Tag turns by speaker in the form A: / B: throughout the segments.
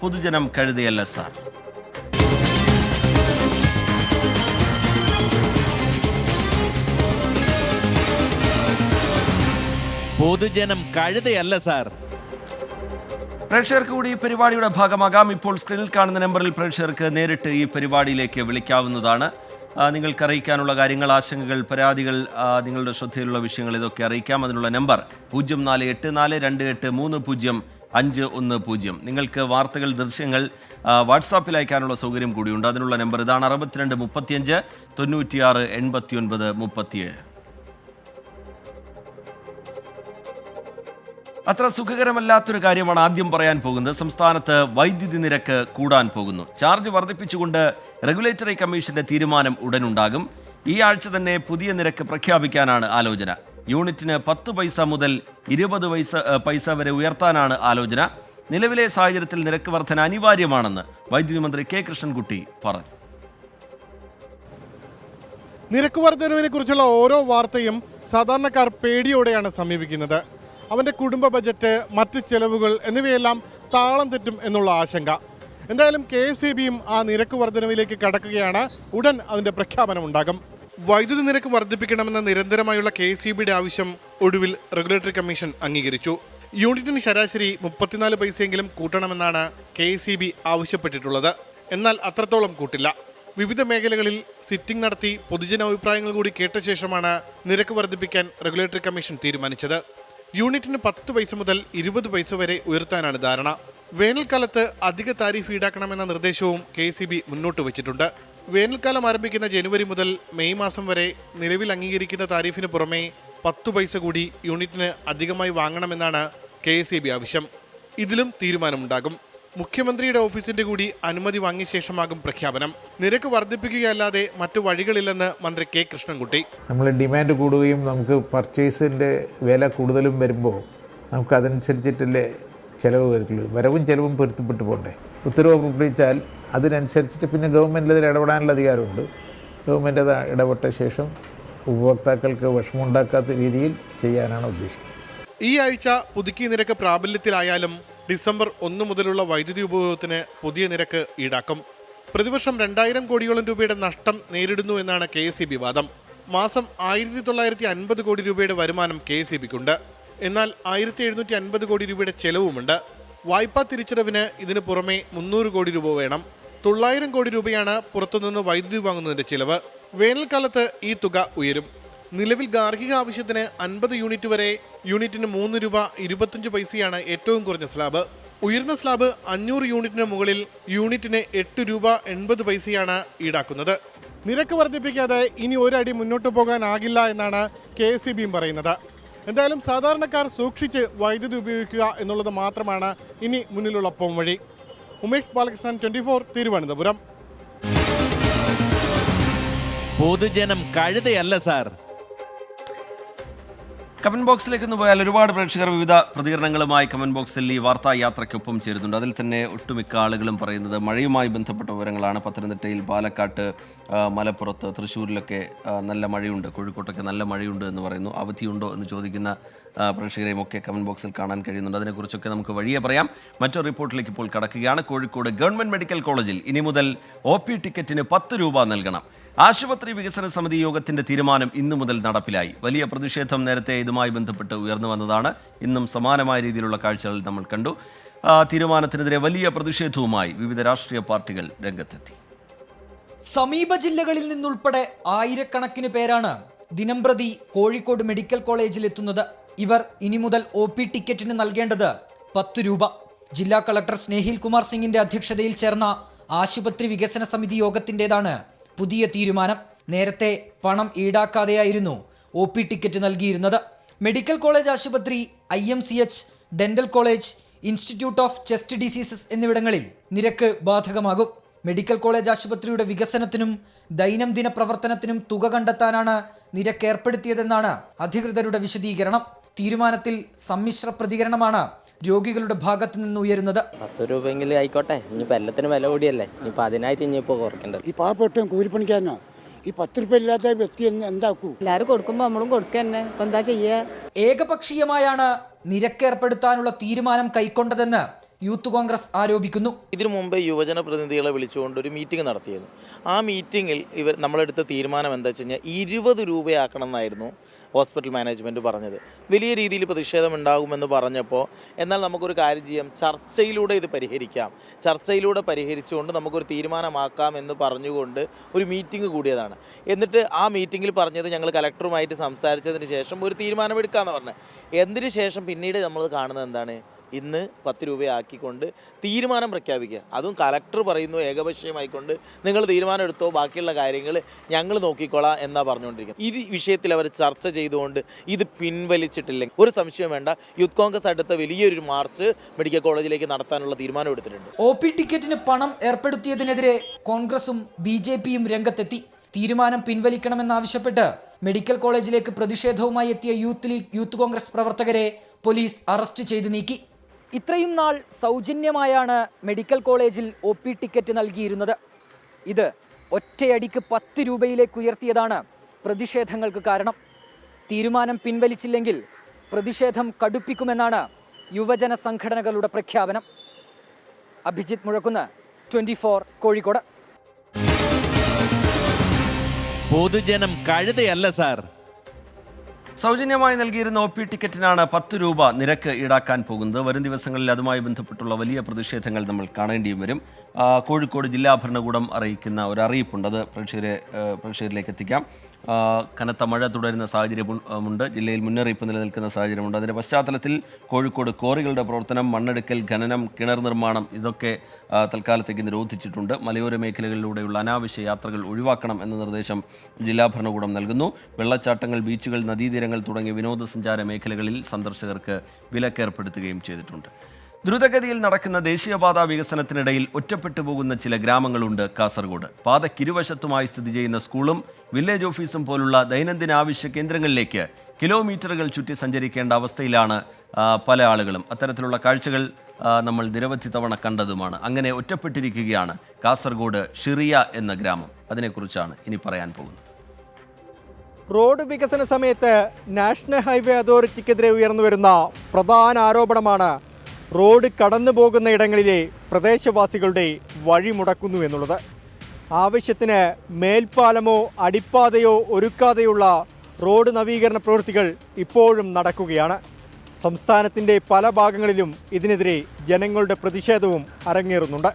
A: പൊതുജനം കഴുതയല്ല സാർ.
B: പൊതുജനം കഴുതയല്ല സാർ.
A: പ്രേക്ഷകർക്ക് കൂടി ഈ പരിപാടിയുടെ ഭാഗമാകാം. ഇപ്പോൾ സ്ക്രീനിൽ കാണുന്ന നമ്പറിൽ പ്രേക്ഷകർക്ക് നേരിട്ട് ഈ പരിപാടിയിലേക്ക് വിളിക്കാവുന്നതാണ്. നിങ്ങൾക്ക് അറിയിക്കാനുള്ള കാര്യങ്ങൾ, ആശങ്കകൾ, പരാതികൾ, നിങ്ങളുടെ ശ്രദ്ധയിലുള്ള വിഷയങ്ങൾ ഇതൊക്കെ അറിയിക്കാം. അതിനുള്ള നമ്പർ 048428300510. നിങ്ങൾക്ക് വാർത്തകൾ, ദൃശ്യങ്ങൾ വാട്സാപ്പിൽ അയക്കാനുള്ള സൗകര്യം കൂടിയുണ്ട്. അതിനുള്ള നമ്പർ ഇതാണ്: 6235 96 89 37. അത്ര സുഖകരമല്ലാത്തൊരു കാര്യമാണ് ആദ്യം പറയാൻ പോകുന്നത്. സംസ്ഥാനത്ത് വൈദ്യുതി നിരക്ക് കൂടാൻ പോകുന്നു. ചാർജ് വർദ്ധിപ്പിച്ചുകൊണ്ട് റെഗുലേറ്ററി കമ്മീഷന്റെ തീരുമാനം ഉടനുണ്ടാകും. ഈ ആഴ്ച തന്നെ പുതിയ നിരക്ക് പ്രഖ്യാപിക്കാനാണ് ആലോചന. യൂണിറ്റിന് 10 പൈസ മുതൽ 20 പൈസ വരെ ഉയർത്താനാണ് ആലോചന. നിലവിലെ സാഹചര്യത്തിൽ നിരക്ക് വർധന അനിവാര്യമാണെന്ന് വൈദ്യുതി മന്ത്രി കെ കൃഷ്ണൻകുട്ടി പറഞ്ഞു.
C: നിരക്ക് വർധനവിനെ കുറിച്ചുള്ള ഓരോ വാർത്തയും സാധാരണക്കാർ പേടിയോടെയാണ് സമീപിക്കുന്നത്. അവൻ്റെ കുടുംബ ബജറ്റ്, മറ്റ് ചെലവുകൾ എന്നിവയെല്ലാം താളം തെറ്റും എന്നുള്ള ആശങ്ക. എന്തായാലും KSEBയും ആ നിരക്ക് വർധനവിലേക്ക് കടക്കുകയാണ്. ഉടൻ അതിൻ്റെ പ്രഖ്യാപനമുണ്ടാകും. വൈദ്യുതി നിരക്ക് വർദ്ധിപ്പിക്കണമെന്ന നിരന്തരമായുള്ള KSEBയുടെ ആവശ്യം ഒടുവിൽ റെഗുലേറ്ററി കമ്മീഷൻ അംഗീകരിച്ചു. യൂണിറ്റിന് ശരാശരി 34 പൈസയെങ്കിലും കൂട്ടണമെന്നാണ് KSEB ആവശ്യപ്പെട്ടിട്ടുള്ളത്. എന്നാൽ അത്രത്തോളം കൂട്ടില്ല. വിവിധ മേഖലകളിൽ സിറ്റിംഗ് നടത്തി പൊതുജനാഭിപ്രായങ്ങൾ കൂടി കേട്ട ശേഷമാണ് നിരക്ക് വർദ്ധിപ്പിക്കാൻ റെഗുലേറ്ററി കമ്മീഷൻ തീരുമാനിച്ചത്. യൂണിറ്റിന് 10 പൈസ മുതൽ 20 പൈസ വരെ ഉയർത്താനാണ് ധാരണ. വേനൽക്കാലത്ത് അധിക താരിഫ് ഈടാക്കണമെന്ന നിർദ്ദേശവും KSEB മുന്നോട്ട് വച്ചിട്ടുണ്ട്. വേനൽക്കാലം ആരംഭിക്കുന്ന ജനുവരി മുതൽ മെയ് മാസം വരെ നിലവിൽ അംഗീകരിക്കുന്ന താരിഫിന് പുറമെ 10 പൈസ കൂടി യൂണിറ്റിന് അധികമായി വാങ്ങണമെന്നാണ് KSEB ആവശ്യം. ഇതിലും തീരുമാനമുണ്ടാകും. മുഖ്യമന്ത്രിയുടെ ഓഫീസിന്റെ കൂടി അനുമതി വാങ്ങിയ ശേഷമാകും പ്രഖ്യാപനം. നിരക്ക് വർദ്ധിപ്പിക്കുകയല്ലാതെ മറ്റു വഴികളില്ലെന്ന് മന്ത്രി കെ കൃഷ്ണൻകുട്ടി.
D: നമ്മൾ ഡിമാൻഡ് കൂടുകയും നമുക്ക് പർച്ചേസിൻ്റെ വില കൂടുതലും വരുമ്പോൾ നമുക്ക് അതനുസരിച്ചിട്ടല്ലേ ചിലവ് വരത്തുള്ളൂ. വരവും ചിലവും പൊരുത്തപ്പെട്ടു പോകണ്ടേ. ഉത്തരവ് പുറപ്പെടുവിച്ചാൽ അതിനനുസരിച്ചിട്ട് പിന്നെ ഗവൺമെൻറ് അതിൽ ഇടപെടാനുള്ള അധികാരമുണ്ട്. ഗവൺമെൻറ് അത് ഇടപെട്ട ശേഷം ഉപഭോക്താക്കൾക്ക് വിഷമമുണ്ടാക്കാത്ത രീതിയിൽ ചെയ്യാനാണ് ഉദ്ദേശിക്കുന്നത്.
C: ഈ ആഴ്ച പുതുക്കിയ നിരക്ക് പ്രാബല്യത്തിലായാലും ഡിസംബർ 1 മുതലുള്ള വൈദ്യുതി ഉപഭോഗത്തിന് പുതിയ നിരക്ക് ഈടാക്കും. പ്രതിവർഷം 2000 കോടിയോളം രൂപയുടെ നഷ്ടം നേരിടുന്നു എന്നാണ് KSEB വാദം. മാസം 1950 കോടി രൂപയുടെ വരുമാനം KSEBക്കുണ്ട്. എന്നാൽ 1750 കോടി രൂപയുടെ ചെലവുമുണ്ട്. വായ്പാ തിരിച്ചടവിന് ഇതിന് പുറമെ 300 കോടി രൂപ വേണം. 900 കോടി രൂപയാണ് പുറത്തുനിന്ന് വൈദ്യുതി വാങ്ങുന്നതിന്റെ ചിലവ്. വേനൽക്കാലത്ത് ഈ തുക ഉയരും. നിലവിൽ ഗാർഹിക ആവശ്യത്തിന് 50 യൂണിറ്റ് വരെ യൂണിറ്റിന് 3 രൂപ 25 പൈസയാണ് ഏറ്റവും കുറഞ്ഞ സ്ലാബ്. ഉയർന്ന സ്ലാബ് 500 യൂണിറ്റിന് മുകളിൽ യൂണിറ്റിന് 8 രൂപ 80 പൈസയാണ് ഈടാക്കുന്നത്. നിരക്ക് വർദ്ധിപ്പിക്കാതെ ഇനി ഒരടി മുന്നോട്ട് പോകാനാകില്ല എന്നാണ് KSEBയും പറയുന്നത്. എന്തായാലും സാധാരണക്കാർ സൂക്ഷിച്ച് വൈദ്യുതി ഉപയോഗിക്കുക എന്നുള്ളത് മാത്രമാണ് ഇനി മുന്നിലുള്ള പോംവഴി. ഉമേഷ് ബാലകൃഷ്ണൻ, 24, തിരുവനന്തപുരം.
B: പൊതുജനം കഴുതയല്ല സാർ.
A: കമന്റ് ബോക്സിലേക്ക് ഒന്ന് പോയാൽ ഒരുപാട് പ്രേക്ഷകർ വിവിധ പ്രതികരണങ്ങളുമായി കമന്റ് ബോക്സിൽ ഈ വാർത്താ യാത്രയ്ക്കൊപ്പം ചേരുന്നുണ്ട്. അതിൽ തന്നെ ഒട്ടുമിക്ക ആളുകളും പറയുന്നത് മഴയുമായി ബന്ധപ്പെട്ട വിവരങ്ങളാണ്. പത്തനംതിട്ടയിൽ, പാലക്കാട്ട്, മലപ്പുറത്ത്, തൃശ്ശൂരിലൊക്കെ നല്ല മഴയുണ്ട്, കോഴിക്കോട്ടൊക്കെ നല്ല മഴയുണ്ട് എന്ന് പറയുന്നു. അവധിയുണ്ടോ എന്ന് ചോദിക്കുന്ന പ്രേക്ഷകരെയും ഒക്കെ കമന്റ് ബോക്സിൽ കാണാൻ കഴിയുന്നുണ്ട്. അതിനെക്കുറിച്ചൊക്കെ നമുക്ക് വഴിയെ പറയാം. മറ്റൊരു റിപ്പോർട്ടിലേക്ക് ഇപ്പോൾ കടക്കുകയാണ്. കോഴിക്കോട് ഗവൺമെന്റ് മെഡിക്കൽ കോളേജിൽ ഇനി മുതൽ OP ടിക്കറ്റിന് 10 രൂപ നൽകണം. ആശുപത്രി വികസന സമിതി യോഗത്തിന്റെ തീരുമാനം ഇന്നു മുതൽ നടപ്പിലായി. വലിയ പ്രതിഷേധം നേരത്തെ ഇതുമായി ബന്ധപ്പെട്ട് ഉയർന്നു വന്നതാണ്. ഇന്നും സമാനമായ രീതിയിലുള്ള കാഴ്ചകൾ നമ്മൾ കണ്ടു. തീരുമാനത്തിനെതിരെ വലിയ പ്രതിഷേധവുമായി വിവിധ രാഷ്ട്രീയ പാർട്ടികൾ രംഗത്തെത്തി.
E: സമീപ ജില്ലകളിൽ നിന്നുൾപ്പെടെ ആയിരക്കണക്കിന് പേരാണ് ദിനംപ്രതി കോഴിക്കോട് മെഡിക്കൽ കോളേജിൽ എത്തുന്നത്. ഇവർ ഇനി മുതൽ OP ടിക്കറ്റിന് നൽകേണ്ടത് 10 രൂപ. ജില്ലാ കളക്ടർ സ്നേഹിൽ കുമാർ സിംഗിന്റെ അധ്യക്ഷതയിൽ ചേർന്ന ആശുപത്രി വികസന സമിതി യോഗത്തിൻ്റെതാണ് പുതിയ തീരുമാനം. നേരത്തെ പണം ഈടാക്കാതെയായിരുന്നു OP ടിക്കറ്റ് നൽകിയിരുന്നത്. മെഡിക്കൽ കോളേജ് ആശുപത്രി, IMCH, dental college, institute of chest diseases എന്നിവിടങ്ങളിൽ നിരക്ക് ബാധകമാകും. മെഡിക്കൽ കോളേജ് ആശുപത്രിയുടെ വികസനത്തിനും ദൈനംദിന പ്രവർത്തനത്തിനും തുക കണ്ടെത്താനാണ് നിരക്ക് ഏർപ്പെടുത്തിയതെന്നാണ് അധികൃതരുടെ വിശദീകരണം. തീരുമാനത്തിൽ സമ്മിശ്ര പ്രതികരണമാണ് രോഗികളുടെ ഭാഗത്ത് നിന്ന് ഉയരുന്നത്.
F: 10 രൂപയെങ്കിലും ആയിക്കോട്ടെ, ഇനിയിപ്പോൾ എല്ലാത്തിനും വില കൂടിയല്ലേ, ഇനിയിപ്പോൾ അതിനായിട്ട് ഇനിയിപ്പോൾ കുറയ്ക്കേണ്ടത്.
G: ഈ പാവപ്പെട്ട കൂലിപ്പണിക്കാരനോ ഈ 10 രൂപ ഇല്ലാത്ത വ്യക്തി എന്താക്കൂ?
H: എല്ലാവരും കൊടുക്കുമ്പോൾ നമ്മളും കൊടുക്കുക തന്നെ. ഇപ്പം എന്താ ചെയ്യുക?
E: ഏകപക്ഷീയമായാണ് നിരക്ക് ഏർപ്പെടുത്താനുള്ള തീരുമാനം കൈക്കൊണ്ടതെന്ന് യൂത്ത് കോൺഗ്രസ് ആരോപിക്കുന്നു.
I: ഇതിനു മുമ്പ് യുവജന പ്രതിനിധികളെ വിളിച്ചുകൊണ്ട് ഒരു മീറ്റിംഗ് നടത്തിയിരുന്നു. ആ മീറ്റിങ്ങിൽ നമ്മളെടുത്ത തീരുമാനം എന്താ വെച്ച് കഴിഞ്ഞാൽ 20 രൂപയാക്കണം എന്നായിരുന്നു ഹോസ്പിറ്റൽ മാനേജ്മെൻറ്റ് പറഞ്ഞത്. വലിയ രീതിയിൽ പ്രതിഷേധം ഉണ്ടാകുമെന്ന് പറഞ്ഞപ്പോൾ എന്നാൽ നമുക്കൊരു കാര്യം ചെയ്യാം, ചർച്ചയിലൂടെ ഇത് പരിഹരിക്കാം, ചർച്ചയിലൂടെ പരിഹരിച്ചുകൊണ്ട് നമുക്കൊരു തീരുമാനമാക്കാം എന്ന് പറഞ്ഞുകൊണ്ട് ഒരു മീറ്റിംഗ് കൂടിയതാണ്. എന്നിട്ട് ആ മീറ്റിങ്ങിൽ പറഞ്ഞത് ഞങ്ങൾ കലക്ടറുമായിട്ട് സംസാരിച്ചതിന് ശേഷം ഒരു തീരുമാനമെടുക്കാമെന്ന് പറഞ്ഞത്. എന്തിനു ശേഷം പിന്നീട് നമ്മൾ കാണുന്നത് എന്താണ്, ഇന്ന് 10 രൂപയാക്കിക്കൊണ്ട് തീരുമാനം പ്രഖ്യാപിക്കുക. അതും കലക്ടർ പറയുന്നു ഏകപക്ഷീയമായിക്കൊണ്ട് നിങ്ങൾ തീരുമാനം എടുത്തോ, ബാക്കിയുള്ള കാര്യങ്ങൾ ഞങ്ങൾ നോക്കിക്കോളാം എന്നാണ് പറഞ്ഞുകൊണ്ടിരിക്കുന്നത്. ഈ വിഷയത്തിൽ അവർ ചർച്ച ചെയ്തുകൊണ്ട് ഇത് പിൻവലിച്ചിട്ടില്ലെങ്കിൽ ഒരു സംശയം വേണ്ട, യൂത്ത് കോൺഗ്രസ് അടുത്ത വലിയൊരു മാർച്ച് മെഡിക്കൽ കോളേജിലേക്ക് നടത്താനുള്ള തീരുമാനം എടുത്തിട്ടുണ്ട്.
E: OP ടിക്കറ്റിന് പണം ഏർപ്പെടുത്തിയതിനെതിരെ കോൺഗ്രസും BJPയും രംഗത്തെത്തി. തീരുമാനം പിൻവലിക്കണമെന്നാവശ്യപ്പെട്ട് മെഡിക്കൽ കോളേജിലേക്ക് പ്രതിഷേധവുമായി എത്തിയ യൂത്ത് കോൺഗ്രസ് പ്രവർത്തകരെ പോലീസ് അറസ്റ്റ് ചെയ്ത് നീക്കി. ഇത്രയും നാൾ സൗജന്യമായാണ് മെഡിക്കൽ കോളേജിൽ OP ടിക്കറ്റ് നൽകിയിരുന്നത്. ഇത് ഒറ്റയടിക്ക് 10 രൂപയിലേക്ക് ഉയർത്തിയതാണ് പ്രതിഷേധങ്ങൾക്ക് കാരണം. തീരുമാനം പിൻവലിച്ചില്ലെങ്കിൽ പ്രതിഷേധം കടുപ്പിക്കുമെന്നാണ് യുവജന സംഘടനകളുടെ പ്രഖ്യാപനം. അഭിജിത്ത് മുഴക്കുന്ന്, 24 കോഴിക്കോട്.
B: പൊതുജനം കഴുതയല്ല സാർ.
A: സൗജന്യമായി നൽകിയിരുന്ന OP ടിക്കറ്റിനാണ് 10 രൂപ നിരക്ക് ഈടാക്കാൻ പോകുന്നത്. വരും ദിവസങ്ങളിൽ അതുമായി ബന്ധപ്പെട്ടുള്ള വലിയ പ്രതിഷേധങ്ങൾ നമ്മൾ കാണേണ്ടിയും വരും. കോഴിക്കോട് ജില്ലാ ഭരണകൂടം അറിയിക്കുന്ന ഒരു അറിയിപ്പുണ്ട്, അത് പ്രേക്ഷകരിലേക്ക് എത്തിക്കാം. കനത്ത മഴ തുടരുന്ന സാഹചര്യമുണ്ട്, ജില്ലയിൽ മുന്നറിയിപ്പ് നിലനിൽക്കുന്ന സാഹചര്യമുണ്ട്. അതിൻ്റെ പശ്ചാത്തലത്തിൽ കോഴിക്കോട് ക്വാറികളുടെ പ്രവർത്തനം, മണ്ണെടുക്കൽ, ഖനനം, കിണർ നിർമ്മാണം ഇതൊക്കെ തൽക്കാലത്തേക്ക് നിരോധിച്ചിട്ടുണ്ട്. മലയോര മേഖലകളിലൂടെയുള്ള അനാവശ്യ യാത്രകൾ ഒഴിവാക്കണം എന്ന നിർദ്ദേശം ജില്ലാ ഭരണകൂടം നൽകുന്നു. വെള്ളച്ചാട്ടങ്ങൾ, ബീച്ചുകൾ, നദീതീരങ്ങൾ തുടങ്ങിയ വിനോദസഞ്ചാര മേഖലകളിൽ സന്ദർശകർക്ക് വിലക്കേർപ്പെടുത്തുകയും ചെയ്തിട്ടുണ്ട്. ദ്രുതഗതിയിൽ നടക്കുന്ന ദേശീയപാത വികസനത്തിനിടയിൽ ഒറ്റപ്പെട്ടു പോകുന്ന ചില ഗ്രാമങ്ങളുണ്ട് കാസർഗോഡ്. പാതയ്ക്കിരുവശത്തുമായി സ്ഥിതി ചെയ്യുന്ന സ്കൂളും വില്ലേജ് ഓഫീസും പോലുള്ള ദൈനംദിന ആവശ്യ കേന്ദ്രങ്ങളിലേക്ക് കിലോമീറ്ററുകൾ ചുറ്റി സഞ്ചരിക്കേണ്ട അവസ്ഥയിലാണ് പല ആളുകളും. അത്തരത്തിലുള്ള കാഴ്ചകൾ നമ്മൾ നിരവധി തവണ കണ്ടതുമാണ്. അങ്ങനെ ഒറ്റപ്പെട്ടിരിക്കുകയാണ് കാസർഗോഡ് ഷിറിയ എന്ന ഗ്രാമം. അതിനെക്കുറിച്ചാണ് ഇനി പറയാൻ പോകുന്നത്.
J: റോഡ് വികസന സമയത്ത് നാഷണൽ ഹൈവേ അതോറിറ്റിക്കെതിരെ ഉയർന്നു വരുന്ന പ്രധാന ആരോപണമാണ് റോഡ് കടന്നു പോകുന്ന ഇടങ്ങളിലെ പ്രദേശവാസികളുടെ വഴി മുടക്കുന്നു എന്നുള്ളത്. ആവശ്യത്തിന് മേൽപ്പാലമോ അടിപ്പാതയോ ഒരുക്കാതെയുള്ള റോഡ് നവീകരണ പ്രവൃത്തികൾ ഇപ്പോഴും നടക്കുകയാണ്. സംസ്ഥാനത്തിൻ്റെ പല ഭാഗങ്ങളിലും ഇതിനെതിരെ ജനങ്ങളുടെ പ്രതിഷേധവും അരങ്ങേറുന്നുണ്ട്.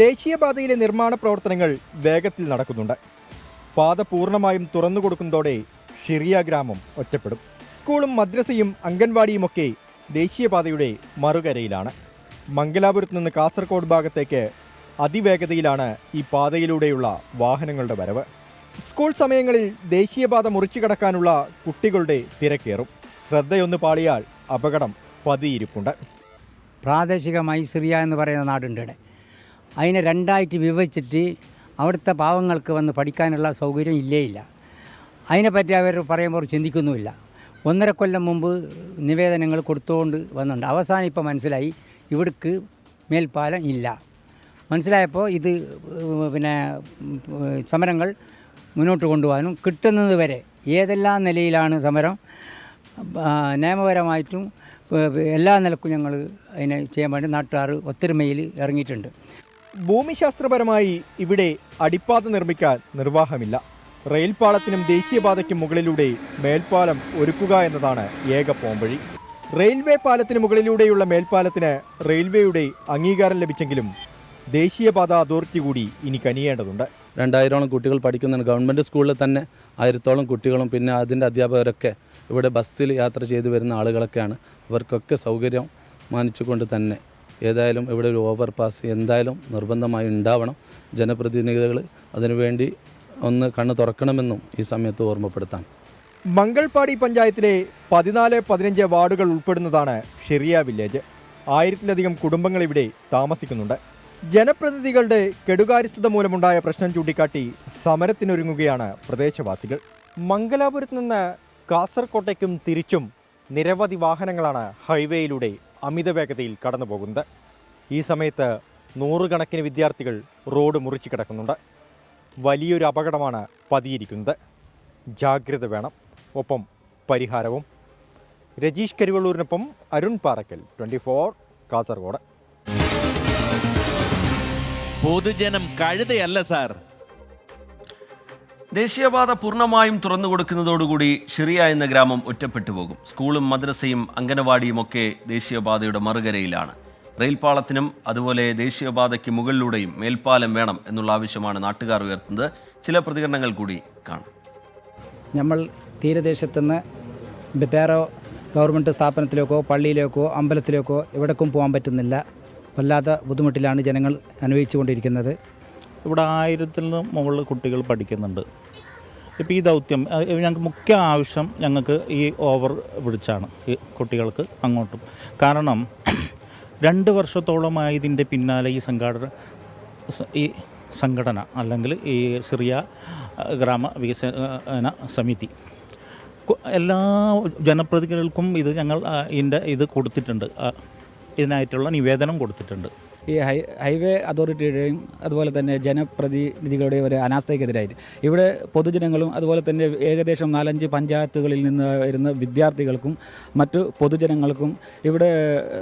J: ദേശീയപാതയിലെ നിർമ്മാണ പ്രവർത്തനങ്ങൾ വേഗത്തിൽ നടക്കുന്നുണ്ട്. പാത പൂർണ്ണമായും തുറന്നു കൊടുക്കുന്നതോടെ ഷിറിയ ഗ്രാമം ഒറ്റപ്പെടും. സ്കൂളും മദ്രസയും അംഗൻവാടിയുമൊക്കെ ദേശീയപാതയുടെ മറുകരയിലാണ്. മംഗലാപുരത്ത് നിന്ന് കാസർഗോഡ് ഭാഗത്തേക്ക് അതിവേഗതയിലാണ് ഈ പാതയിലൂടെയുള്ള വാഹനങ്ങളുടെ വരവ്. സ്കൂൾ സമയങ്ങളിൽ ദേശീയപാത മുറിച്ചു കടക്കാനുള്ള കുട്ടികളുടെ തിരക്കേറും. ശ്രദ്ധയൊന്ന് പാളിയാൽ അപകടം പതിയിരിപ്പുണ്ട്.
K: പ്രാദേശികമായി സിറിയ എന്ന് പറയുന്ന നാടുണ്ട്. അതിനെ രണ്ടായിട്ട് വിഭജിച്ചിട്ട് അവിടുത്തെ പാവങ്ങൾക്ക് വന്ന് പഠിക്കാനുള്ള സൗകര്യം ഇല്ല. അതിനെപ്പറ്റി അവർ പറയുമ്പോൾ ചിന്തിക്കുന്നുമില്ല. 1.5 കൊല്ലം മുമ്പ് നിവേദനങ്ങൾ കൊടുത്തുകൊണ്ട് വന്നിട്ടുണ്ട്. അവസാനം ഇപ്പോൾ മനസ്സിലായി ഇവിടേക്ക് മേൽപ്പാലം ഇല്ല. മനസ്സിലായപ്പോൾ ഇത് സമരങ്ങൾ മുന്നോട്ട് കൊണ്ടുപോകാനും കിട്ടുന്നത് വരെ ഏതെല്ലാം നിലയിലാണ് സമരം, നിയമപരമായിട്ടും എല്ലാ നിലക്കും ഞങ്ങൾ അതിനെ ചെയ്യാൻ വേണ്ടി നാട്ടുകാർ ഒത്തൊരുമയിൽ ഇറങ്ങിയിട്ടുണ്ട്.
J: ഭൂമിശാസ്ത്രപരമായി ഇവിടെ അടിപ്പാത നിർമ്മിക്കാൻ നിർവാഹമില്ല. റെയിൽപാളത്തിനും ദേശീയപാതയ്ക്കും മുകളിലൂടെ മേൽപ്പാലം ഒരുക്കുക എന്നതാണ് ഏക പോംവഴി. റെയിൽവേ പാലത്തിന് മുകളിലൂടെയുള്ള മേൽപ്പാലത്തിന് റെയിൽവേയുടെ അംഗീകാരം ലഭിച്ചെങ്കിലും ദേശീയപാത അതോറിറ്റി കൂടി ഇനി കനിയേണ്ടതുണ്ട്.
L: 2000ഓളം കുട്ടികൾ പഠിക്കുന്നുണ്ട്. ഗവൺമെൻറ് സ്കൂളിൽ തന്നെ 1000ഓളം കുട്ടികളും പിന്നെ അതിൻ്റെ അധ്യാപകരൊക്കെ ഇവിടെ ബസ്സിൽ യാത്ര ചെയ്തു വരുന്ന ആളുകളൊക്കെയാണ്. അവർക്കൊക്കെ സൗകര്യം മാനിച്ചുകൊണ്ട് തന്നെ ഏതായാലും ഇവിടെ ഒരു ഓവർപാസ് എന്തായാലും നിർബന്ധമായി ഉണ്ടാവണം. ജനപ്രതിനിധികൾ അതിനുവേണ്ടി ഒന്ന് കണ്ണ് തുറക്കണമെന്നും ഈ സമയത്ത് ഓർമ്മപ്പെടുത്താം.
J: മംഗൾപാടി പഞ്ചായത്തിലെ 14-15 വാർഡുകൾ ഉൾപ്പെടുന്നതാണ് ഷിറിയ വില്ലേജ്. 1000-ലധികം കുടുംബങ്ങൾ ഇവിടെ താമസിക്കുന്നുണ്ട്. ജനപ്രതിനിധികളുടെ കെടുകാര്യസ്ഥത മൂലമുണ്ടായ പ്രശ്നം ചൂണ്ടിക്കാട്ടി സമരത്തിനൊരുങ്ങുകയാണ് പ്രദേശവാസികൾ. മംഗലാപുരത്ത് നിന്ന് കാസർകോട്ടേക്കും തിരിച്ചും നിരവധി വാഹനങ്ങളാണ് ഹൈവേയിലൂടെ അമിത വേഗതയിൽ കടന്നു പോകുന്നത്. ഈ സമയത്ത് നൂറുകണക്കിന് വിദ്യാർത്ഥികൾ റോഡ് മുറിച്ച് കിടക്കുന്നുണ്ട്. വലിയൊരു അപകടമാണ് പതിയിരിക്കുന്നത്. ജാഗ്രത വേണം, ഒപ്പം പരിഹാരവും. രജീഷ് കരിവള്ളൂരിനൊപ്പം അരുൺ പാറക്കൽ, 24 കാസർഗോഡ്.
B: പൊതുജനം കഴുതയല്ല സാർ.
A: ദേശീയപാത പൂർണ്ണമായും തുറന്നു കൊടുക്കുന്നതോടുകൂടി ഷിറിയ എന്ന ഗ്രാമം ഒറ്റപ്പെട്ടു പോകും. സ്കൂളും മദ്രസയും അംഗനവാടിയും ഒക്കെ ദേശീയപാതയുടെ മറുകരയിലാണ്. റെയിൽപാളത്തിനും അതുപോലെ ദേശീയപാതയ്ക്ക് മുകളിലൂടെയും മേൽപ്പാലം വേണം എന്നുള്ള ആവശ്യമാണ് നാട്ടുകാർ ഉയർത്തുന്നത്. ചില പ്രതികരണങ്ങൾ കൂടി കാണാം.
K: നമ്മൾ തീരദേശത്തുനിന്ന് വേറെ ഗവൺമെൻറ് സ്ഥാപനത്തിലേക്കോ പള്ളിയിലേക്കോ അമ്പലത്തിലേക്കോ എവിടേക്കും പോകാൻ പറ്റുന്നില്ല. വല്ലാത്ത ബുദ്ധിമുട്ടിലാണ് ജനങ്ങൾ അനുഭവിച്ചുകൊണ്ടിരിക്കുന്നത്.
M: ഇവിടെ 1000-ൽ മുകളിൽ കുട്ടികൾ പഠിക്കുന്നുണ്ട്. ഇപ്പോൾ ഈ ദൗത്യം ഞങ്ങൾക്ക് മുഖ്യ ആവശ്യം ഞങ്ങൾക്ക് ഈ ഓവർ ബ്രിഡ്ജാണ് ഈ കുട്ടികൾക്ക് അങ്ങോട്ടും. കാരണം 2 വർഷത്തോളമായി ഇതിൻ്റെ പിന്നാലെ ഈ സംഘടന അല്ലെങ്കിൽ ഈ സിറിയ ഗ്രാമ വികസന സമിതി എല്ലാ ജനപ്രതിനിധികൾക്കും ഇത് കൊടുത്തിട്ടുണ്ട്. ഇതിനായിട്ടുള്ള നിവേദനം കൊടുത്തിട്ടുണ്ട്.
K: ഈ ഹൈവേ അതോറിറ്റിയുടെയും അതുപോലെ തന്നെ ജനപ്രതിനിധികളുടെയും ഒരു അനാസ്ഥയ്ക്കെതിരായിട്ട് ഇവിടെ പൊതുജനങ്ങളും അതുപോലെ തന്നെ ഏകദേശം 4-5 പഞ്ചായത്തുകളിൽ നിന്ന് വരുന്ന വിദ്യാർത്ഥികൾക്കും മറ്റു പൊതുജനങ്ങൾക്കും ഇവിടെ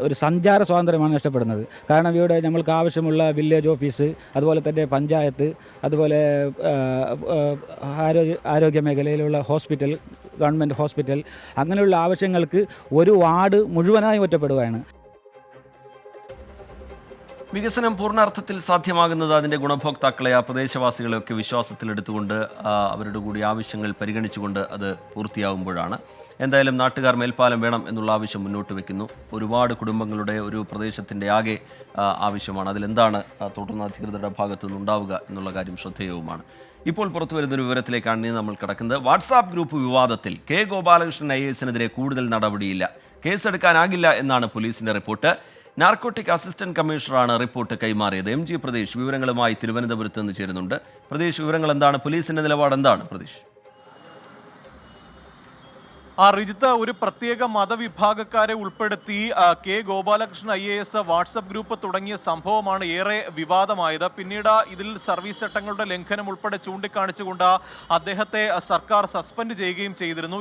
K: ഒരു സഞ്ചാര സ്വാതന്ത്ര്യമാണ് നഷ്ടപ്പെടുന്നത്. കാരണം ഇവിടെ നമ്മൾക്ക് ആവശ്യമുള്ള വില്ലേജ് ഓഫീസ്, അതുപോലെ തന്നെ പഞ്ചായത്ത്, അതുപോലെ ആരോഗ്യ മേഖലയിലുള്ള ഹോസ്പിറ്റൽ, ഗവൺമെൻറ് ഹോസ്പിറ്റൽ, അങ്ങനെയുള്ള ആവശ്യങ്ങൾക്ക് ഒരു വാർഡ് മുഴുവനായി ഒറ്റപ്പെടുകയാണ്.
A: വികസനം പൂർണ്ണാർത്ഥത്തിൽ സാധ്യമാകുന്നത് അതിൻ്റെ ഗുണഭോക്താക്കളെ, ആ പ്രദേശവാസികളെയൊക്കെ വിശ്വാസത്തിലെടുത്തുകൊണ്ട് അവരുടെ കൂടി ആവശ്യങ്ങൾ പരിഗണിച്ചുകൊണ്ട് അത് പൂർത്തിയാകുമ്പോഴാണ്. എന്തായാലും നാട്ടുകാർ മേൽപ്പാലം വേണം എന്നുള്ള ആവശ്യം മുന്നോട്ട് വയ്ക്കുന്നു. ഒരുപാട് കുടുംബങ്ങളുടെ ഒരു പ്രദേശത്തിൻ്റെ ആകെ ആവശ്യമാണ്. അതിലെന്താണ് തുടർന്ന് അധികൃതരുടെ ഭാഗത്തു നിന്നുണ്ടാവുക എന്നുള്ള കാര്യം ശ്രദ്ധേയവുമാണ്. ഇപ്പോൾ പുറത്തു വരുന്നൊരു വിവരത്തിലേക്കാണ് ഇനി നമ്മൾ കിടക്കുന്നത്. വാട്സാപ്പ് ഗ്രൂപ്പ് വിവാദത്തിൽ കെ ഗോപാലകൃഷ്ണൻ IAS-നെതിരെ കൂടുതൽ നടപടിയില്ല. കേസെടുക്കാനാകില്ല എന്നാണ് പോലീസിൻ്റെ റിപ്പോർട്ട്. നാർക്കോട്ടിക് അസിസ്റ്റന്റ് കമ്മീഷണറാണ് റിപ്പോർട്ട് കൈമാറിയത്. MG പ്രതീഷ് വിവരങ്ങളുമായി തിരുവനന്തപുരത്ത് നിന്ന് ചേരുന്നുണ്ട്. പ്രതീഷ്, വിവരങ്ങൾ എന്താണ്? പോലീസിന്റെ നിലപാട് എന്താണ് പ്രതീഷ്?
N: റിജിത്ത്, ഒരു പ്രത്യേക മതവിഭാഗക്കാരെ ഉൾപ്പെടുത്തി K Gopalakrishnan IAS WhatsApp group തുടങ്ങിയ സംഭവമാണ് ഏറെ വിവാദമായത്. പിന്നീട് ഇതിൽ സർവീസ് ചട്ടങ്ങളുടെ ലംഘനം ഉൾപ്പെടെ ചൂണ്ടിക്കാണിച്ചുകൊണ്ട് അദ്ദേഹത്തെ സർക്കാർ സസ്പെൻഡ് ചെയ്യുകയും ചെയ്തിരുന്നു.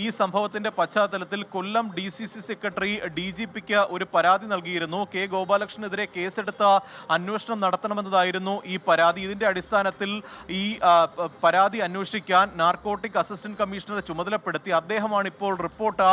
N: ഈ സംഭവത്തിന്റെ പശ്ചാത്തലത്തിൽ കൊല്ലം DCC സെക്രട്ടറി DGPക്ക് ഒരു പരാതി നൽകിയിരുന്നു. കെ ഗോപാലകൃഷ്ണനെതിരെ കേസെടുത്ത് അന്വേഷണം നടത്തണമെന്നതായിരുന്നു ഈ പരാതി. ഇതിന്റെ അടിസ്ഥാനത്തിൽ ഈ പരാതി അന്വേഷിക്കാൻ നാർക്കോട്ടിക് അസിസ്റ്റന്റ് കമ്മീഷണറെ ചുമതലപ്പെടുത്തി. അദ്ദേഹമാണ് ഇപ്പോൾ റിപ്പോർട്ട്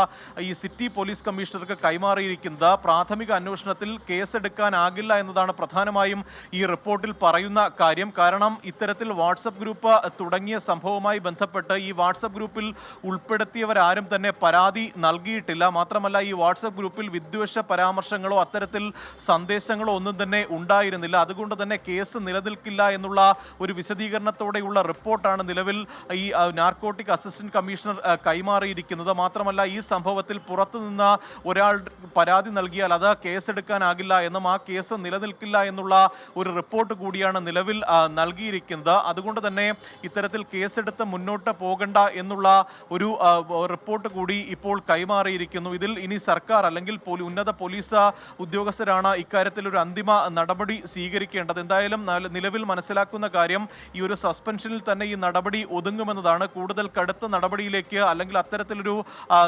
N: ഈ സിറ്റി പോലീസ് കമ്മീഷണർക്ക് കൈമാറിയിരിക്കുന്നത്. പ്രാഥമിക അന്വേഷണത്തിൽ കേസെടുക്കാനാകില്ല എന്നതാണ് പ്രധാനമായും ഈ റിപ്പോർട്ടിൽ പറയുന്ന കാര്യം. കാരണം ഇത്തരത്തിൽ വാട്സപ്പ് ഗ്രൂപ്പ് തുടങ്ങിയ സംഭവവുമായി ബന്ധപ്പെട്ട് ഈ വാട്സപ്പ് ഗ്രൂപ്പിൽ ഉൾപ്പെടുത്തിയവരാരും തന്നെ പരാതി നൽകിയിട്ടില്ല. മാത്രമല്ല ഈ വാട്സപ്പ് ഗ്രൂപ്പിൽ വിദ്വേഷ പരാമർശങ്ങളോ അത്തരത്തിൽ സന്ദേശങ്ങളോ ഒന്നും തന്നെ ഉണ്ടായിരുന്നില്ല. അതുകൊണ്ട് തന്നെ കേസ് നിലനിൽക്കില്ല എന്നുള്ള ഒരു വിശദീകരണത്തോടെയുള്ള റിപ്പോർട്ടാണ് നിലവിൽ ഈ നാർക്കോട്ടിക് അസിസ്റ്റന്റ് കമ്മീഷണർ കൈമാറിയിരിക്കുന്നത്. മാത്രമല്ല ഈ സംഭവത്തിൽ പുറത്തുനിന്ന് ഒരാൾ പരാതി നൽകിയാൽ അത് കേസെടുക്കാനാകില്ല എന്നും ആ കേസ് നിലനിൽക്കില്ല എന്നുള്ള ഒരു റിപ്പോർട്ട് കൂടിയാണ് നിലവിൽ നൽകിയിരിക്കുന്നത്. അതുകൊണ്ട് തന്നെ ഇത്തരത്തിൽ കേസെടുത്ത് മുന്നോട്ട് പോകണ്ട എന്നുള്ള ഒരു റിപ്പോർട്ട് കൂടി ഇപ്പോൾ കൈമാറിയിരിക്കുന്നു. ഇതിൽ ഇനി സർക്കാർ അല്ലെങ്കിൽ ഉന്നത പോലീസ് ഉദ്യോഗസ്ഥരാണ് ഇക്കാര്യത്തിൽ ഒരു അന്തിമ നടപടി സ്വീകരിക്കേണ്ടത്. എന്തായാലും നിലവിൽ മനസ്സിലാക്കുന്ന കാര്യം ഈ ഒരു സസ്പെൻഷനിൽ തന്നെ ഈ നടപടി ഒതുങ്ങുമെന്നതാണ്. കൂടുതൽ കടുത്ത നടപടിയിലേക്ക് അല്ലെങ്കിൽ അത്തരത്തിലൊരു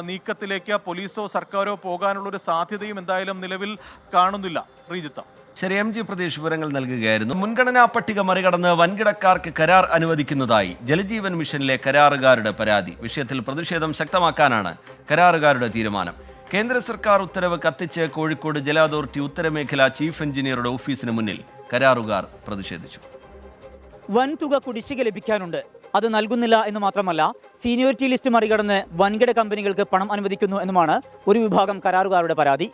N: നീക്കത്തിലേക്ക് പോലീസോ സർക്കാരോ പോകാനുള്ള ഒരു സാധ്യതയും എന്തായാലും നിലവിൽ കാണുന്നില്ല. ശ്രീജിത്ത്.
A: ശരി, MG പ്രതീഷ് വിവരങ്ങൾ നൽകുകയായിരുന്നു. മുൻഗണനാ പട്ടിക മറികടന്ന് വൻകിടക്കാർക്ക് കരാർ അനുവദിക്കുന്നതായി ജലജീവൻ മിഷനിലെ കരാറുകാരുടെ പരാതി. വിഷയത്തിൽ പ്രതിഷേധം ശക്തമാക്കാനാണ് കരാറുകാരുടെ തീരുമാനം. കേന്ദ്ര സർക്കാർ ഉത്തരവ് കത്തിച്ച് കോഴിക്കോട് ജല അതോറിറ്റി ഉത്തരമേഖല ചീഫ് എഞ്ചിനീയറുടെ ഓഫീസിന് മുന്നിൽ കരാറുകാർ പ്രതിഷേധിച്ചു.
O: വൻതുക കുടിശ്ശിക ലഭിക്കാനുണ്ട്, അത് നൽകുന്നില്ല എന്ന് മാത്രമല്ല സീനിയോറിറ്റി ലിസ്റ്റ് മറികടന്ന് വൻകിട കമ്പനികൾക്ക് പണം അനുവദിക്കുന്നു എന്നുമാണ് ഒരു വിഭാഗം കരാറുകാരുടെ പരാതി.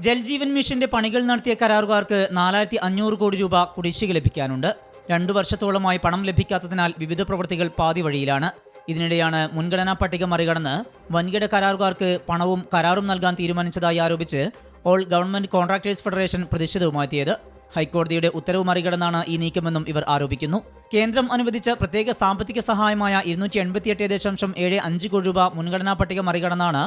O: ജൽജീവൻ മിഷന്റെ പണികൾ നടത്തിയ കരാറുകാർക്ക് 4500 കോടി രൂപ കുടിശ്ശിക ലഭിക്കാനുണ്ട്. 2 വർഷത്തോളമായി പണം ലഭിക്കാത്തതിനാൽ വിവിധ പ്രവൃത്തികൾ പാതി വഴിയിലാണ്. ഇതിനിടെയാണ് മുൻഗണനാ പട്ടിക മറികടന്ന് വൻകിട കരാറുകാർക്ക് പണവും കരാറും നൽകാൻ തീരുമാനിച്ചതായി ആരോപിച്ച് ഓൾ ഗവൺമെന്റ് കോൺട്രാക്ടേഴ്സ് ഫെഡറേഷൻ പ്രതിഷേധവുമായെത്തിയത്. ഹൈക്കോടതിയുടെ ഉത്തരവ് മറികടന്നാണ് ഈ നീക്കമെന്നും ഇവർ ആരോപിക്കുന്നു. കേന്ദ്രം അനുവദിച്ച പ്രത്യേക സാമ്പത്തിക സഹായമായ 288.75 കോടി രൂപ മുൻഗണനാ പട്ടിക മറികടന്നാണ്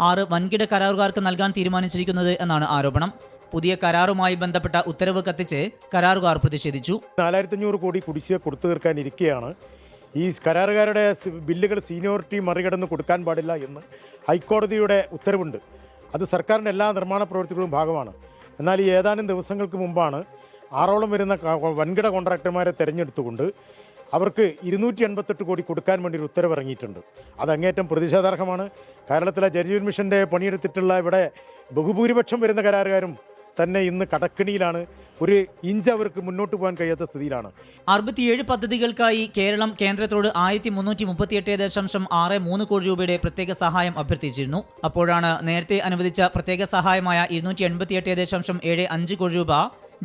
O: 6 വൻകിട കരാറുകാർക്ക് നൽകാൻ തീരുമാനിച്ചിരിക്കുന്നത് എന്നാണ് ആരോപണം. പുതിയ കരാറുമായി ബന്ധപ്പെട്ട ഉത്തരവ് കത്തിച്ച് കരാറുകാർ പ്രതിഷേധിച്ചു.
P: 4500 കോടി കുടിശ്ശിക കൊടുത്തു തീർക്കാനിരിക്കെയാണ് ഈ കരാറുകാരുടെ ബില്ലുകൾ സീനിയോറിറ്റി മറികടന്ന് കൊടുക്കാൻ പാടില്ല എന്ന് ഹൈക്കോടതിയുടെ ഉത്തരവുണ്ട്. അത് സർക്കാരിൻ്റെ എല്ലാ നിർമ്മാണ പ്രവൃത്തികളും ഭാഗമാണ്. എന്നാൽ ഈ ഏതാനും ദിവസങ്ങൾക്ക് മുമ്പാണ് 6ഓളം വരുന്ന വൻകിട കോൺട്രാക്ടർമാരെ തിരഞ്ഞെടുത്തുകൊണ്ട് അവർക്ക് 288 കോടി കൊടുക്കാൻ വേണ്ടി ഒരു ഉത്തരവ് ഇറങ്ങിയിട്ടുണ്ട്. അത് അങ്ങേറ്റം പ്രതിഷേധാർഹമാണ്. കേരളത്തിലെ ജലജീവൻ മിഷൻ്റെ പണിയെടുത്തിട്ടുള്ള ഇവിടെ ബഹുഭൂരിപക്ഷം വരുന്ന കരാറുകാരും തന്നെ ഇന്ന് കടക്കിണിയിലാണ്. ഒരു ഇഞ്ച് അവർക്ക് മുന്നോട്ട് പോകാൻ കഴിയാത്ത സ്ഥിതിയിലാണ്.
O: 67 പദ്ധതികൾക്കായി കേരളം കേന്ദ്രത്തോട് 1338.63 കോടി രൂപയുടെ പ്രത്യേക സഹായം അഭ്യർത്ഥിച്ചിരുന്നു. അപ്പോഴാണ് നേരത്തെ അനുവദിച്ച പ്രത്യേക സഹായമായ 288.75 കോടി രൂപ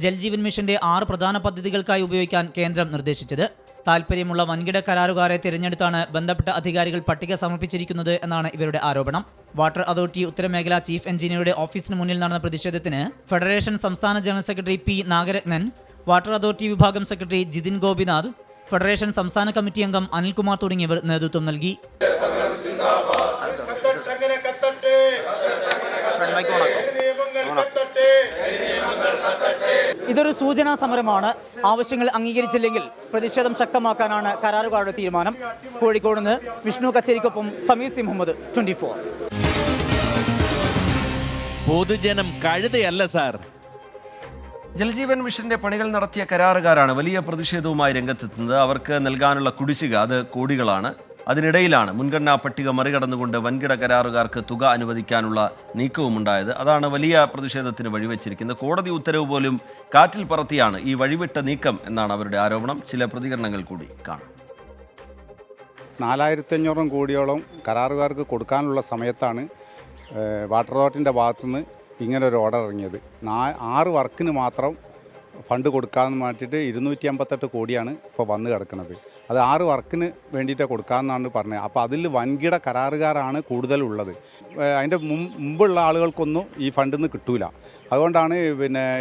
O: ജൽജീവൻ മിഷന്റെ 6 പ്രധാന പദ്ധതികൾക്കായി ഉപയോഗിക്കാൻ കേന്ദ്രം നിർദ്ദേശിച്ചത്. താൽപ്പര്യമുള്ള വൻകിട കരാറുകാരെ തിരഞ്ഞെടുത്താണ് ബന്ധപ്പെട്ട അധികാരികൾ പട്ടിക സമർപ്പിച്ചിരിക്കുന്നത് എന്നാണ് ഇവരുടെ ആരോപണം. വാട്ടർ അതോറിറ്റി ഉത്തരമേഖല ചീഫ് എഞ്ചിനീയറുടെ ഓഫീസിന് മുന്നിൽ നടന്ന പ്രതിഷേധത്തിന് ഫെഡറേഷൻ സംസ്ഥാന general secretary P Nagarathnan, water authority വിഭാഗം സെക്രട്ടറി ജിതിൻ ഗോപിനാഥ്, ഫെഡറേഷൻ സംസ്ഥാന കമ്മിറ്റി അംഗം അനിൽകുമാർ തുടങ്ങിയവർ നേതൃത്വം നൽകി. ഇതൊരു സൂചനാ സമരമാണ്. ആവശ്യങ്ങൾ അംഗീകരിച്ചില്ലെങ്കിൽ പ്രതിഷേധം ശക്തമാക്കാനാണ് കരാറുകാരുടെ തീരുമാനം. കോഴിക്കോട് നിന്ന് വിഷ്ണു കച്ചേരിക്കൊപ്പം സമീർ സി മുഹമ്മദ്, 24.
B: പൊതുജനം കഴുതയല്ല സാർ.
A: ജലജീവൻ മിഷന്റെ പണികൾ നടത്തിയ കരാറുകാരാണ് വലിയ പ്രതിഷേധവുമായി രംഗത്തെത്തുന്നത്. അവർക്ക് നൽകാനുള്ള കുടിശ്ശിക അത് കോടികളാണ്. അതിനിടയിലാണ് മുൻഗണനാ പട്ടിക മറികടന്നുകൊണ്ട് വൻകിട കരാറുകാർക്ക് തുക അനുവദിക്കാനുള്ള നീക്കവുമുണ്ടായത്. അതാണ് വലിയ പ്രതിഷേധത്തിന് വഴിവെച്ചിരിക്കുന്നത്. കോടതി ഉത്തരവ് പോലും കാറ്റിൽ പറത്തിയാണ് ഈ വഴിവിട്ട നീക്കം എന്നാണ് അവരുടെ ആരോപണം. ചില പ്രതികരണങ്ങൾ കൂടി കാണാം.
Q: 4500 കോടിയോളം കരാറുകാർക്ക് കൊടുക്കാനുള്ള സമയത്താണ് വാട്ടർ അതോറിറ്റിൻ്റെ ഭാഗത്തുനിന്ന് ഇങ്ങനൊരു ഓർഡർ ഇറങ്ങിയത്. 6 വർക്കിന് മാത്രം ഫണ്ട് കൊടുക്കാമെന്ന് മാറ്റിയിട്ട് 258 കോടിയാണ് ഇപ്പോൾ വന്ന് കിടക്കുന്നത്. അത് 6 വർക്കിന് വേണ്ടിയിട്ട് കൊടുക്കാമെന്നാണ് പറഞ്ഞത്. അപ്പോൾ അതിൽ വൻകിട കരാറുകാരാണ് കൂടുതലുള്ളത്. അതിൻ്റെ മുമ്പുള്ള ആളുകൾക്കൊന്നും ഈ ഫണ്ടിൽ നിന്ന് കിട്ടൂല. അതുകൊണ്ടാണ്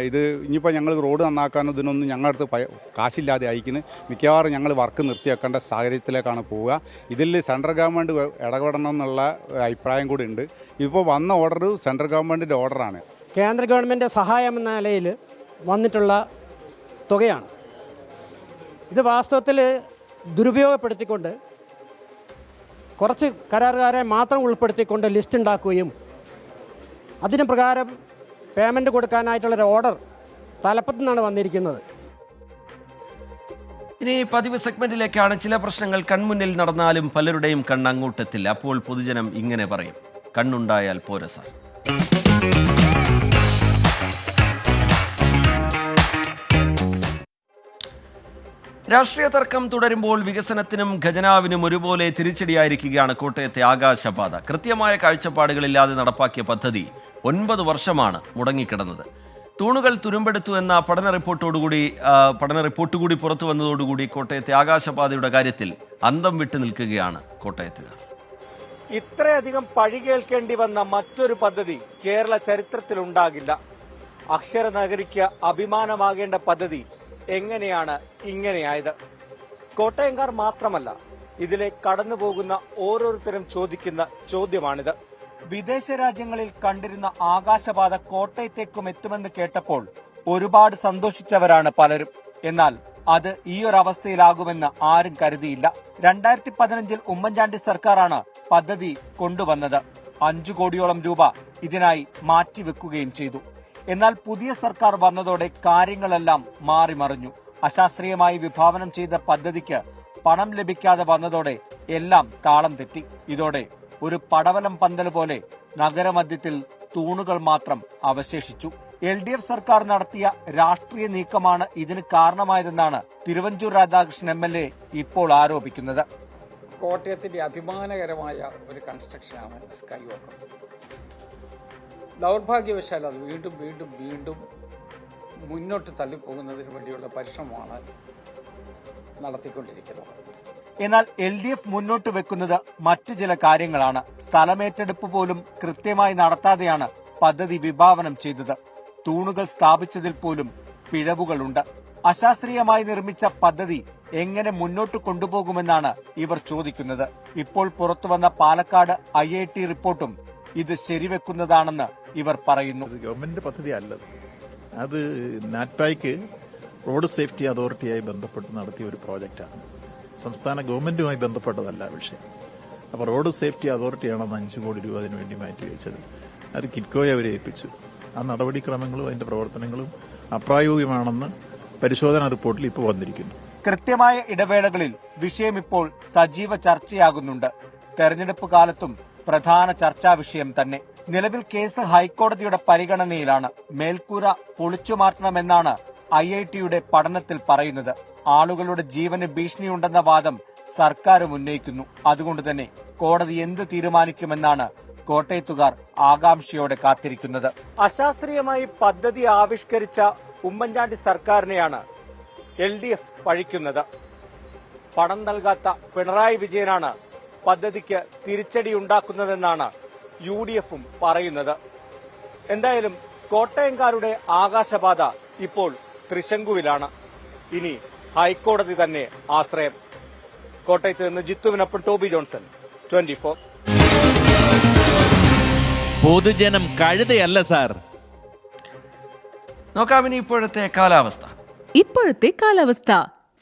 Q: ഇത് ഇനിയിപ്പോൾ ഞങ്ങൾ റോഡ് നന്നാക്കാനും ഇതിനൊന്നും ഞങ്ങളുടെ അടുത്ത് കാശില്ലാതെ അയക്കുന്നു. മിക്കവാറും ഞങ്ങൾ വർക്ക് നിർത്തിവെക്കേണ്ട സാഹചര്യത്തിലേക്കാണ് പോവുക. ഇതിൽ സെൻട്രൽ ഗവൺമെൻറ് ഇടപെടണം എന്നുള്ള അഭിപ്രായം കൂടി ഉണ്ട്. ഇപ്പോൾ വന്ന ഓർഡർ സെൻട്രൽ ഗവൺമെൻറ്റിൻ്റെ ഓർഡറാണ്.
R: കേന്ദ്ര ഗവൺമെൻറ് സഹായം എന്ന നിലയിൽ വന്നിട്ടുള്ള തുകയാണ്. ഇത് വാസ്തവത്തിൽ ദുരുപയോഗപ്പെടുത്തിക്കൊണ്ട് കുറച്ച് കരാറുകാരെ മാത്രം ഉൾപ്പെടുത്തിക്കൊണ്ട് ലിസ്റ്റ് ഉണ്ടാക്കുകയും അതിന് പ്രകാരം പേയ്മെൻറ്റ് കൊടുക്കാനായിട്ടുള്ളൊരു ഓർഡർ തലപ്പത്തു നിന്നാണ് വന്നിരിക്കുന്നത്.
A: ഇനി പതിവ് സെഗ്മെന്റിലേക്കാണ്. ചില പ്രശ്നങ്ങൾ കൺമുന്നിൽ നടന്നാലും പലരുടെയും കണ്ണ് അങ്ങോട്ടെത്തില്ല. അപ്പോൾ പൊതുജനം ഇങ്ങനെ പറയും, കണ്ണുണ്ടായാൽ പോര സാർ. രാഷ്ട്രീയ തർക്കം തുടരുമ്പോൾ വികസനത്തിനും ഖജനാവിനും ഒരുപോലെ തിരിച്ചടിയായിരിക്കുകയാണ് കോട്ടയത്തെ ആകാശപാത. കൃത്യമായ കാഴ്ചപ്പാടുകളില്ലാതെ നടപ്പാക്കിയ പദ്ധതി 9 വർഷമാണ് മുടങ്ങിക്കിടന്നത്. തൂണുകൾ തുരുമ്പെടുത്തു എന്ന പഠന റിപ്പോർട്ട് കൂടി പുറത്തു വന്നതോടുകൂടി കോട്ടയത്തെ ആകാശപാതയുടെ കാര്യത്തിൽ അന്തം വിട്ടു നിൽക്കുകയാണ് കോട്ടയത്തുകാർ.
S: ഇത്രയധികം പഴി കേൾക്കേണ്ടി വന്ന മറ്റൊരു പദ്ധതി കേരള ചരിത്രത്തിലുണ്ടാകില്ല. അക്ഷരനഗരിക്ക് അഭിമാനമാകേണ്ട പദ്ധതി എങ്ങനെയാണ് ഇങ്ങനെയായത്? കോട്ടയംകാർ മാത്രമല്ല, ഇതിലെ കടന്നുപോകുന്ന ഓരോരുത്തരും ചോദിക്കുന്ന ചോദ്യമാണിത്. വിദേശ രാജ്യങ്ങളിൽ കണ്ടിരുന്ന ആകാശപാത കോട്ടയത്തേക്കും എത്തുമെന്ന് കേട്ടപ്പോൾ ഒരുപാട് സന്തോഷിച്ചവരാണ് പലരും. എന്നാൽ അത് ഈയൊരവസ്ഥയിലാകുമെന്ന് ആരും കരുതിയില്ല. 2015 ഉമ്മൻചാണ്ടി സർക്കാരാണ് പദ്ധതി കൊണ്ടുവന്നത്. 5 കോടിയോളം രൂപ ഇതിനായി മാറ്റിവെക്കുകയും ചെയ്തു. എന്നാൽ പുതിയ സർക്കാർ വന്നതോടെ കാര്യങ്ങളെല്ലാം മാറിമറിഞ്ഞു. അശാസ്ത്രീയമായി വിഭാവനം ചെയ്ത പദ്ധതിക്ക് പണം ലഭിക്കാതെ വന്നതോടെ എല്ലാം താളം തെറ്റി. ഇതോടെ ഒരു പടവലം പന്തൽ പോലെ നഗരമധ്യത്തിൽ തൂണുകൾ മാത്രം അവശേഷിച്ചു. LDF സർക്കാർ നടത്തിയ രാഷ്ട്രീയ നീക്കമാണ് ഇതിന് കാരണമായതെന്നാണ് തിരുവഞ്ചൂർ രാധാകൃഷ്ണൻ MLA ഇപ്പോൾ ആരോപിക്കുന്നത്.
T: കോട്ടയത്തിന്റെ അഭിമാനകരമായ ഒരു കൺസ്ട്രക്ഷനാണ് സ്കൈ വാക്കർ. ദൗർഭാഗ്യവശാൽ അത് വീണ്ടും വീണ്ടും വീണ്ടും മുന്നോട്ട് തള്ളിപ്പോകുന്നതിന് വേണ്ടിയുള്ള പരിശ്രമമാണ് നടത്തിക്കൊണ്ടിരിക്കുന്നത്.
S: എന്നാൽ LDF മുന്നോട്ട് വെക്കുന്നത് മറ്റു ചില കാര്യങ്ങളാണ്. സ്ഥലമേറ്റെടുപ്പ് പോലും കൃത്യമായി നടത്താതെയാണ് പദ്ധതി വിഭാവനം ചെയ്തത്. തൂണുകൾ സ്ഥാപിച്ചതിൽ പോലും പിഴവുകളുണ്ട്. അശാസ്ത്രീയമായി നിർമ്മിച്ച പദ്ധതി എങ്ങനെ മുന്നോട്ട് കൊണ്ടുപോകുമെന്നാണ് ഇവർ ചോദിക്കുന്നത്. ഇപ്പോൾ പുറത്തുവന്ന പാലക്കാട് IIT റിപ്പോർട്ടും ഇത് ശരിവെക്കുന്നതാണെന്ന് ഇവർ പറയുന്നു.
U: ഗവൺമെന്റ് പദ്ധതി അല്ലത്, അത് നാറ്റ്പായ്ക്ക് റോഡ് സേഫ്റ്റി അതോറിറ്റിയായി ബന്ധപ്പെട്ട് നടത്തിയ ഒരു പ്രോജക്റ്റാണ്. സംസ്ഥാന ഗവൺമെന്റുമായി ബന്ധപ്പെട്ടതല്ല വിഷയം. അപ്പോൾ റോഡ് സേഫ്റ്റി അതോറിറ്റിയാണെന്ന് 5 കോടി രൂപ അതിനു വേണ്ടി മാറ്റിവെച്ചത്. അത് കിറ്റ്കോയെ അവരെ ഏൽപ്പിച്ചു. ആ നടപടിക്രമങ്ങളും അതിന്റെ പ്രവർത്തനങ്ങളും അപ്രായോഗികമാണെന്ന് പരിശോധനാ റിപ്പോർട്ടിൽ ഇപ്പോൾ വന്നിരിക്കുന്നു.
S: കൃത്യമായ ഇടവേളകളിൽ വിഷയം ഇപ്പോൾ സജീവ ചർച്ചയാകുന്നുണ്ട്. തെരഞ്ഞെടുപ്പ് കാലത്തും പ്രധാന ചർച്ചാ വിഷയം തന്നെ. നിലവിൽ കേസ് ഹൈക്കോടതിയുടെ പരിഗണനയിലാണ്. മേൽക്കൂര പൊളിച്ചുമാറ്റണമെന്നാണ് IITയുടെ പഠനത്തിൽ പറയുന്നത്. ആളുകളുടെ ജീവന് ഭീഷണിയുണ്ടെന്ന വാദം സർക്കാരും ഉന്നയിക്കുന്നു. അതുകൊണ്ട് തന്നെ കോടതി എന്ത് തീരുമാനിക്കുമെന്നാണ് കോട്ടയത്തുകാർ ആകാംക്ഷയോടെ കാത്തിരിക്കുന്നത്. അശാസ്ത്രീയമായി പദ്ധതി ആവിഷ്കരിച്ച ഉമ്മൻചാണ്ടി സർക്കാരിനെയാണ് LDF പഴിക്കുന്നത്. പണം നൽകാത്ത പിണറായി വിജയനാണ് പദ്ധതിക്ക് തിരിച്ചടിയുണ്ടാക്കുന്നതെന്നാണ് UDFും പറയുന്നത്. എന്തായാലും കോട്ടയംകാരുടെ ആകാശപാത ഇപ്പോൾ തൃശങ്കുവിലാണ്. ഇനി ഹൈക്കോടതി തന്നെ ആശ്രയം. കോട്ടയത്ത് നിന്ന് ജിത്തുവിനൊപ്പം ടോബി ജോൺസൺ, 24.
B: പൊതുജനം കഴുതയല്ല സാർ.
A: നോക്കാം ഇനി ഇപ്പോഴത്തെ കാലാവസ്ഥ.
V: ഇപ്പോഴത്തെ കാലാവസ്ഥ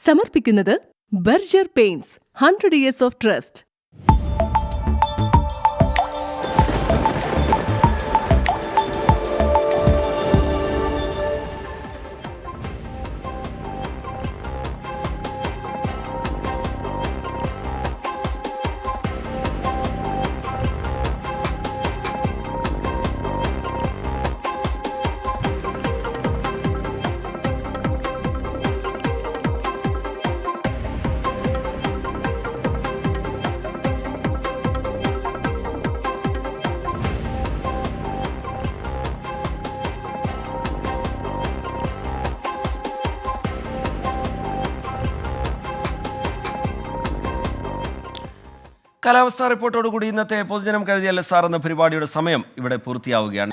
V: സമർപ്പിക്കുന്നത് Berger paints 100 years of trust.
A: കാലാവസ്ഥാ റിപ്പോർട്ടോടുകൂടി ഇന്നത്തെ പൊതുജനം കരുതിയ LSR എന്ന പരിപാടിയുടെ സമയം ഇവിടെ പൂർത്തിയാവുകയാണ്.